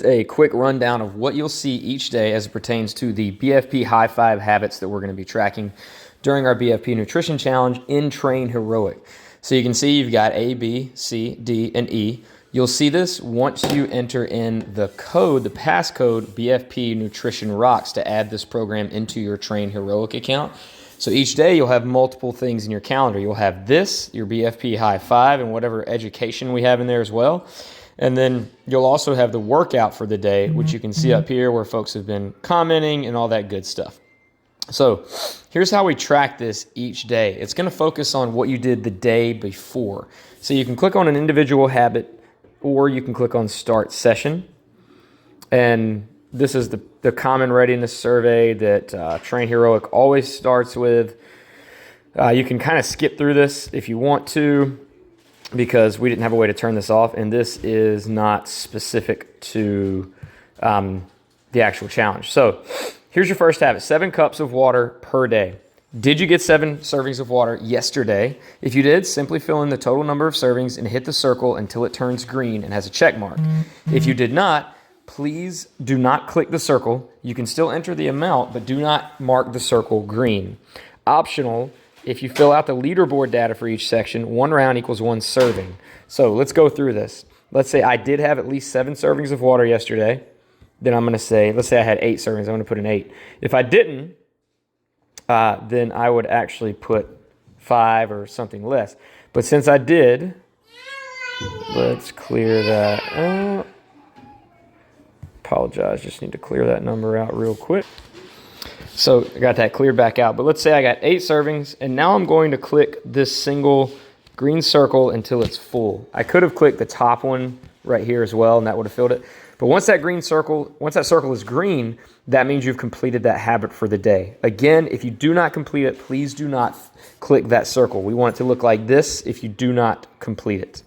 A quick rundown of what you'll see each day as it pertains to the BFP High Five Habits that we're going to be tracking during our BFP Nutrition Challenge in TrainHeroic. So you can see you've got A, B, C, D, and E. You'll see this once you enter in the code, the passcode BFP Nutrition Rocks to add this program into your TrainHeroic account. So each day you'll have multiple things in your calendar. You'll have this, your BFP High Five, and whatever education we have in there as well. And then you'll also have the workout for the day, which you can see up here where folks have been commenting and all that good stuff. So here's how we track this each day. It's going to focus on what you did the day before. So you can click on an individual habit or you can click on Start Session. And this is the common readiness survey that TrainHeroic always starts with. You can kind of skip through this if you want to, because we didn't have a way to turn this off, and this is not specific to the actual challenge. So here's your first habit: 7 cups of water per day. Did you get 7 servings of water yesterday? If you did, simply fill in the total number of servings and hit the circle until it turns green and has a check mark. If you did not, please do not click the circle. You can still enter the amount, but do not mark the circle green. Optional, if you fill out the leaderboard data for each section, 1 round equals 1 serving. So let's go through this. Let's say I did have at least 7 servings of water yesterday. Then I'm going to say, let's say I had 8 servings. I'm going to put an 8. If I didn't, then I would actually put 5 or something less. But since I did, let's clear that out. Apologize, just need to clear that number out real quick. So I got that cleared back out. But let's say I got 8 servings, and now I'm going to click this single green circle until it's full. I could have clicked the top one right here as well, and that would have filled it. But once that circle is green, that means you've completed that habit for the day. Again, if you do not complete it, please do not click that circle. We want it to look like this if you do not complete it.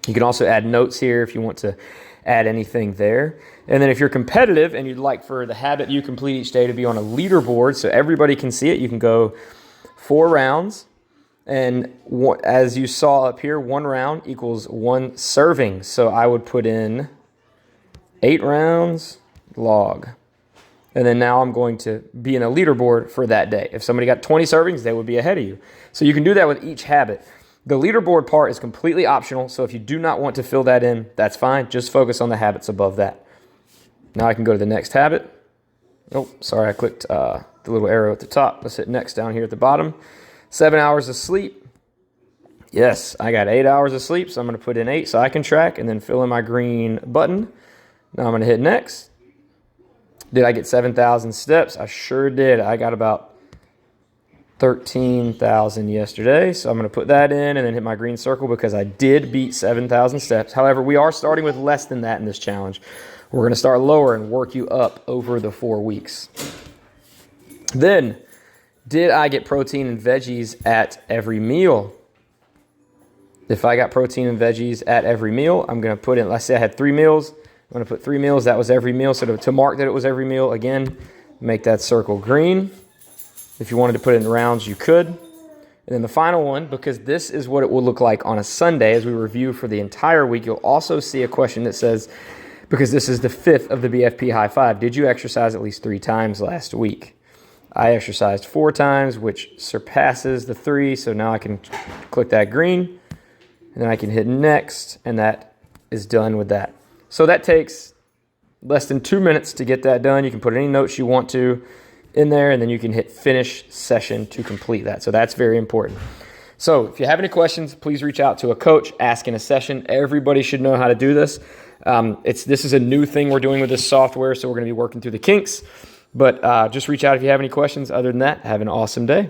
You can also add notes here if you want to add anything there. And then if you're competitive and you'd like for the habit you complete each day to be on a leaderboard so everybody can see it, you can go 4 rounds. And as you saw up here, 1 round equals 1 serving. So I would put in 8 rounds, log. And then now I'm going to be in a leaderboard for that day. If somebody got 20 servings, they would be ahead of you. So you can do that with each habit. The leaderboard part is completely optional, so if you do not want to fill that in, that's fine. Just focus on the habits above that. Now I can go to the next habit. Oh, sorry, I clicked the little arrow at the top. Let's hit next down here at the bottom. 7 hours of sleep. Yes, I got 8 hours of sleep, so I'm going to put in 8 so I can track and then fill in my green button. Now I'm going to hit next. Did I get 7,000 steps? I sure did. I got about 13,000 yesterday, so I'm going to put that in and then hit my green circle because I did beat 7,000 steps. However, we are starting with less than that in this challenge. We're going to start lower and work you up over the 4 weeks. Then, did I get protein and veggies at every meal? If I got protein and veggies at every meal, I'm going to put in, let's say I had 3 meals. I'm going to put 3 meals. That was every meal. So to mark that it was every meal, again, make that circle green. If you wanted to put it in rounds, you could. And then the final one, because this is what it will look like on a Sunday as we review for the entire week, you'll also see a question that says, because this is the 5th of the BFP High Five, did you exercise at least 3 times last week? I exercised 4 times, which surpasses the 3, so now I can click that green, and then I can hit next, and that is done with that. So that takes less than 2 minutes to get that done. You can put any notes you want to in there, and then you can hit finish session to complete that. So that's very important. So if you have any questions, please reach out to a coach, ask in a session. Everybody should know how to do this. This is a new thing we're doing with this software, so we're going to be working through the kinks. But just reach out if you have any questions. Other than that, have an awesome day.